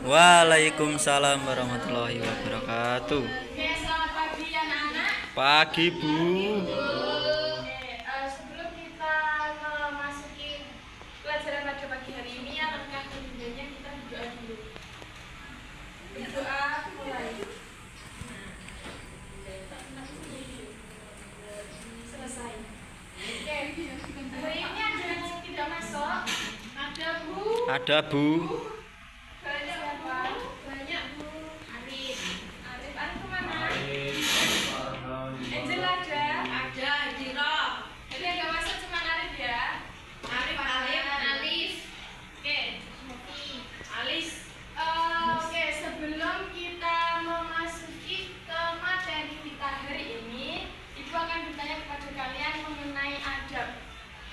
Waalaikumsalam warahmatullahi wabarakatuh. Oke, selamat pagi anak-anak. Pagi Bu. Sebelum kita memasuki pelajaran pada pagi hari ini, alangkah indahnya kita berdoa dulu. Berdoa mulai. Selesai. Oke, hari ini ada yang tidak masuk. Ada Bu. Ada Bu. Banyak Bu. Arif kemana? Angel ada? Ada, Jiro. Jadi yang gak masuk cuma Arif ya? Alif. Oke. Alis. Oke, sebelum kita memasuki ke materi kita hari ini, Ibu akan bertanya kepada kalian mengenai adab.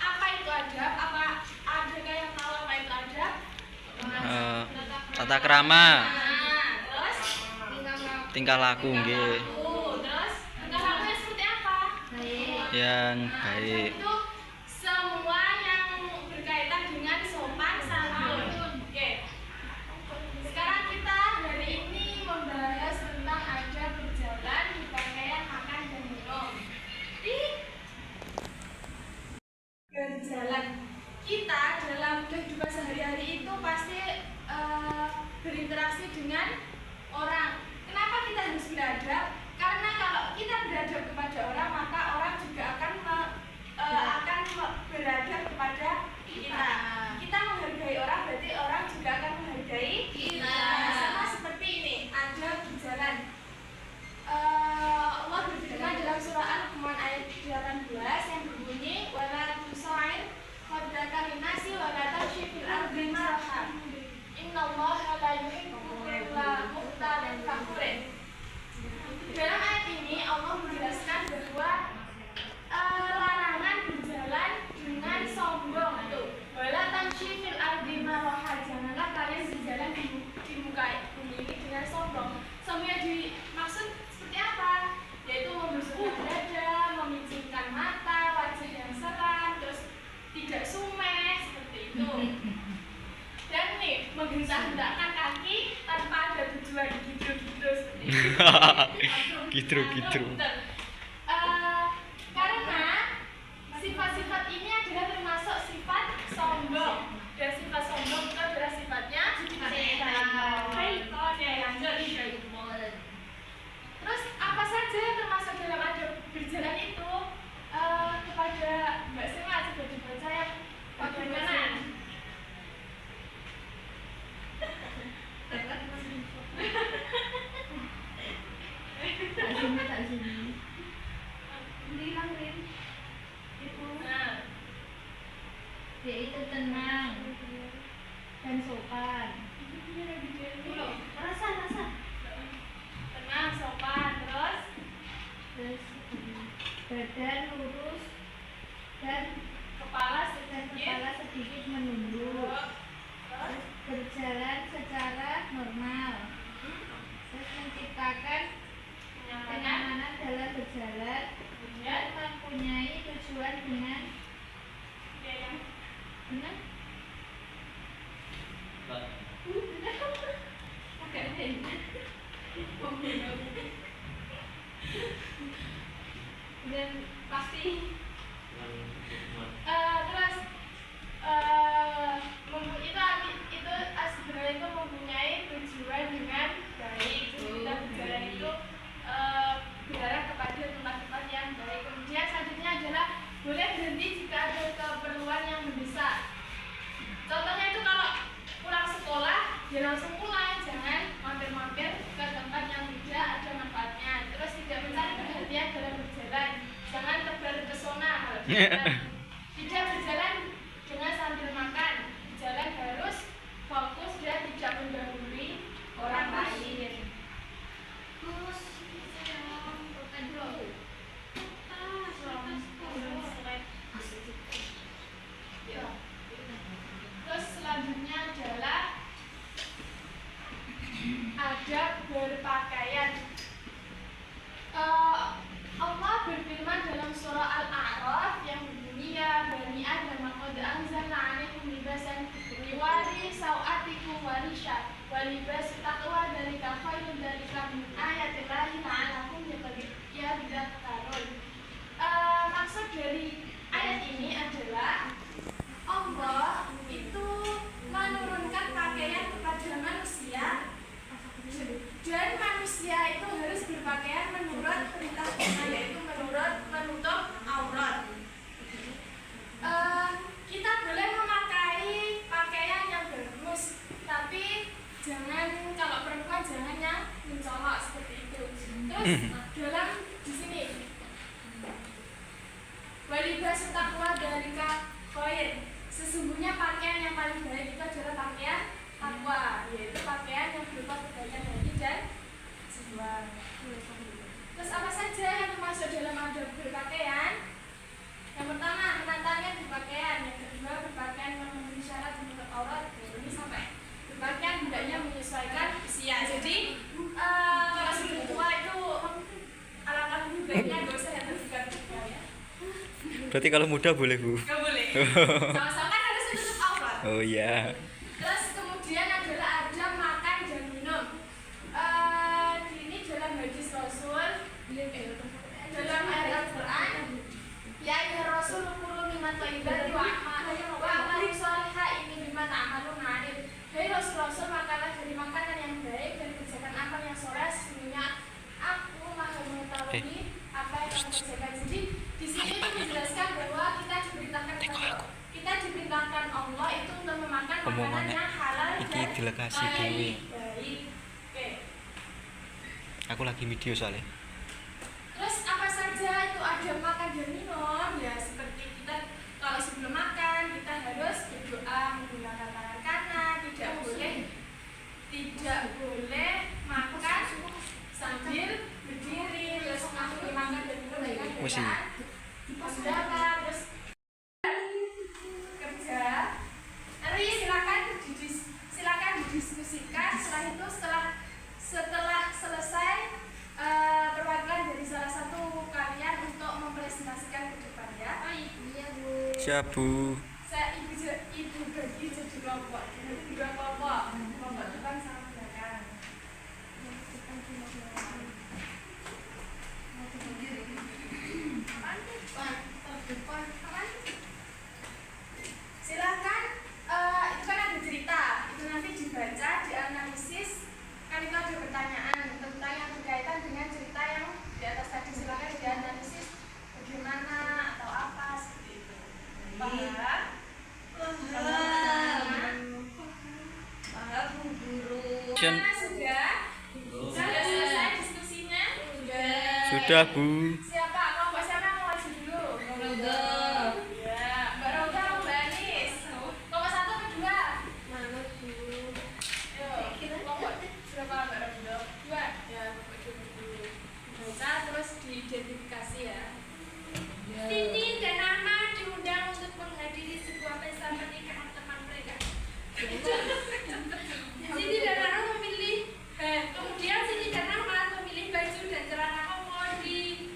Apa itu adab? Apa ada yang tahu apa itu adab? Tata krama, Terus tingkah laku nggih, Terus tingkah lakunya seperti apa? yang baik. Itu semua yang berkaitan dengan sopan santun. Oke. Sekarang kita hari ini membahas tentang adab berjalan, berpakaian, makan dan minum. Di berjalan kita dalam kehidupan sehari-hari itu pasti berinteraksi dengan orang. Kenapa kita harus beradab? Karena kalau kita beradab kepada orang, maka orang juga akan beradab kepada kita. Kita menghargai orang, berarti orang juga akan menghargai kita. Sama seperti ini, adab berjalan. Allah berfirman dalam surah Al-Luqman ayat 18 yang berbunyi wala tusair khaddaka linnasi wala tamshi fil ardi maraha innallaha la yuhibbu kulla mukhtalin fakhur. Dalam ayat ini Allah menjelaskan bahwa larangan berjalan dengan sombong itu wala tamshi fil ardi maraha, janganlah kalian berjalan di muka bumi ini dengan sombong. Sombong yang dimaksud seperti apa? Yaitu membusukkan dada, memicingkan mata, wajah yang seram, terus tidak sumeh seperti itu. Dan nih, menghentak-hentakkan kaki tanpa ada tujuan gitu-gitu seperti itu. Gitu. Karena sifat-sifat ini adalah termasuk sifat sombong. Dan sifat sombong itu adalah sifatnya Terus apa saja yang termasuk dalam adab berjalan itu? Kepada Mbak Sema coba dibaca yang bagaimana? Yaitu tenang dan sopan. Rasa Tenang, sopan, terus badan lurus dan kepala kepala sedikit menunduk. Terus berjalan secara normal. Terus menciptakan kenyamanan dalam berjalan dan mempunyai tujuan dengan dan pasti itu sebenarnya itu mempunyai tujuan dengan baik. Kita berjalan itu berarah kepada tempat-tempat yang baik. Kemudian selanjutnya adalah boleh berhenti jika ada keperluan yang mendesak. Contohnya itu kalau pulang sekolah ya langsung pulang, jangan mampir-mampir ke tempat yang tidak ada manfaatnya. Terus tidak mencari perhatian dalam berjalan, jangan terpesona kalau berjalan. Tidak berjalan dengan sambil makan, berjalan harus fokus dan tidak mendahului orang lain. Terus selanjutnya adalah adab berpakaian. Allah berfirman dalam surah Al-A'raf yang berbunyi Walibasu taqwa dzalika khair. Sesungguhnya pakaian yang paling baik itu adalah pakaian takwa, yaitu pakaian yang berupa kebaikan hati dan jiwa. Terus apa saja yang termasuk dalam adab berpakaian? Yang pertama, menatanya berpakaian. Yang kedua, berpakaian yang memenuhi syarat menutup aurat. Ini sampai berpakaian hendaknya menyesuaikan usia. Jadi kalau sudah tua itu alangkah lebih baiknya nggak usah yang terbuka ya. Berarti kalau muda boleh, Bu? Nggak boleh. Sama-sama kan harus menutup aurat. Oh iya. Terus kemudian adalah adab makan dan minum. Ini dalam hadis Rasul, dalam ayat Al-Quran, ya ya Rasul kulu mimma thayyibati wa amalu sholihah ini bima ta'malun alim. Hai Rasul, makanlah dari makanan yang baik dan kerjakan amal yang soleh. Sesungguhnya aku maha mengetahui apa yang kamu kerjakan. Jadi di sini itu menjelaskan bahwa kita diperintahkan Allah itu untuk memakan makanan yang halal dan baik. Oke. Aku lagi video soalnya. Terus apa saja itu ada makan dan minum ya, seperti kita kalau sebelum makan kita harus berdoa menggunakan tangan kanan, tidak boleh makan sambil berdiri, terus makan dan minum dengan tangan terus kerja. Nanti silakan didiskusikan. Setelah itu setelah selesai perwakilan dari salah satu kalian untuk mempresentasikan ke depan ya. Oh iya Bu. Siap, Bu. Saya ibu bagi jadi kelompok. Nanti 2 kelompok. Kelompok depan sama belakang. Silakan. Itu kan ada cerita. Itu nanti dibaca, dianalisis. Kan itu ada pertanyaan tentang yang berkaitan dengan cerita yang di atas tadi. Silakan dianalisis bagaimana atau apa seperti itu. Paham? Paham Bu Guru. Gimana sudah? Sudah selesai diskusinya? Sudah, Bu. Siapa? Kelompok siapa yang mau maju dulu? Roda. Ya, Mbak Roga, Mbak Anis. Kelompok 1 atau 2? Mana Bu? Ayo, kelompok berapa Mbak Roga? 2? Ya, kelompok 2 dulu. Baca terus diidentifikasi ya. Titi dan Nama diundang untuk menghadiri sebuah pesta pernikahan teman mereka. Siti dan Nama memilih, kemudian Siti dan Nama memilih baju dan celana koko di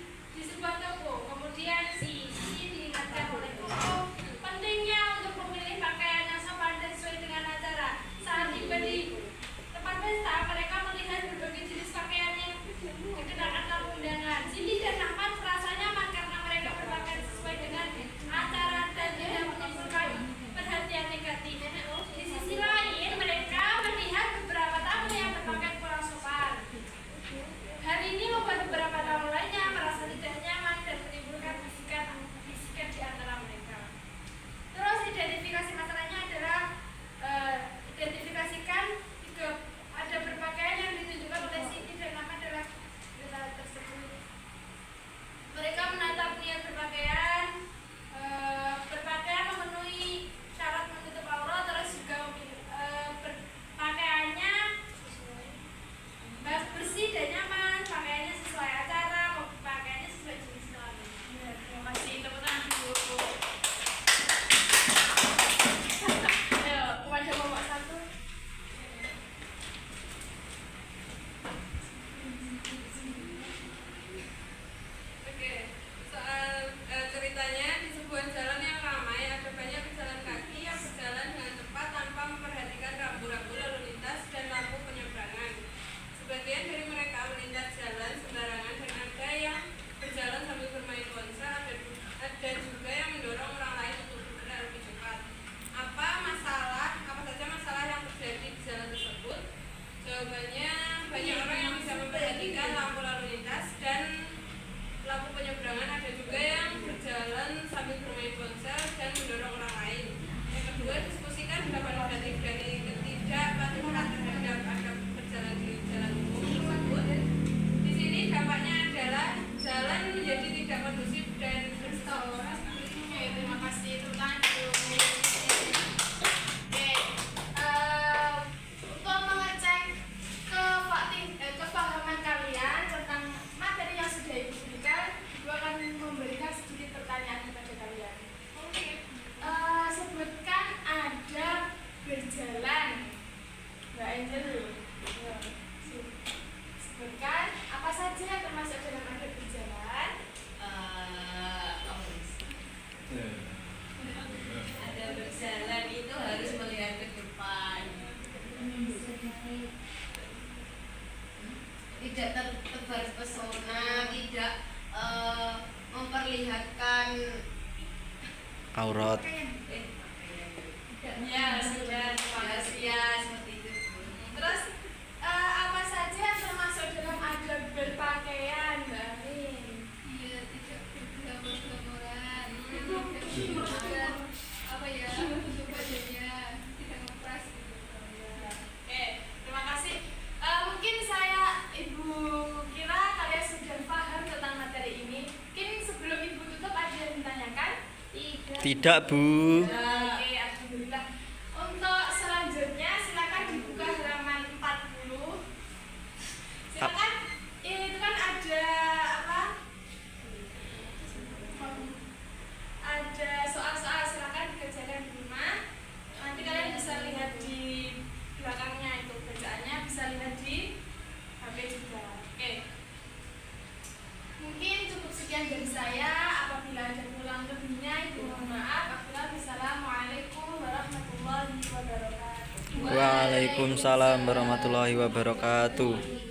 aurat. Ya, sudah. Terima kasih ya. Terus apa saja yang termasuk dalam adab berpakaian, Mbak Amin? Iya, tidak bergelambor-gelomboran. Tidak apa ya? Tutup badannya, tidak ngepres gitu. Oke, terima kasih. Mungkin saya Ibu kira kalian sudah paham tentang materi ini. Mungkin sebelum Ibu tutup ada yang ditanyakan? Tidak, Bu. Oke, alhamdulillah. Untuk selanjutnya silakan dibuka halaman 40. Silakan. Itu kan ada apa? Ada soal-soal, silakan dikerjakan di rumah. Nanti kalian bisa lihat di belakangnya itu bacaannya, bisa lihat di HP juga. Oke. Mungkin cukup sekian dari saya. Apabila ada kurang lebihnya, Ibu mohon maaf. Assalamualaikum warahmatullahi wabarakatuh. Waalaikumsalam warahmatullahi wabarakatuh.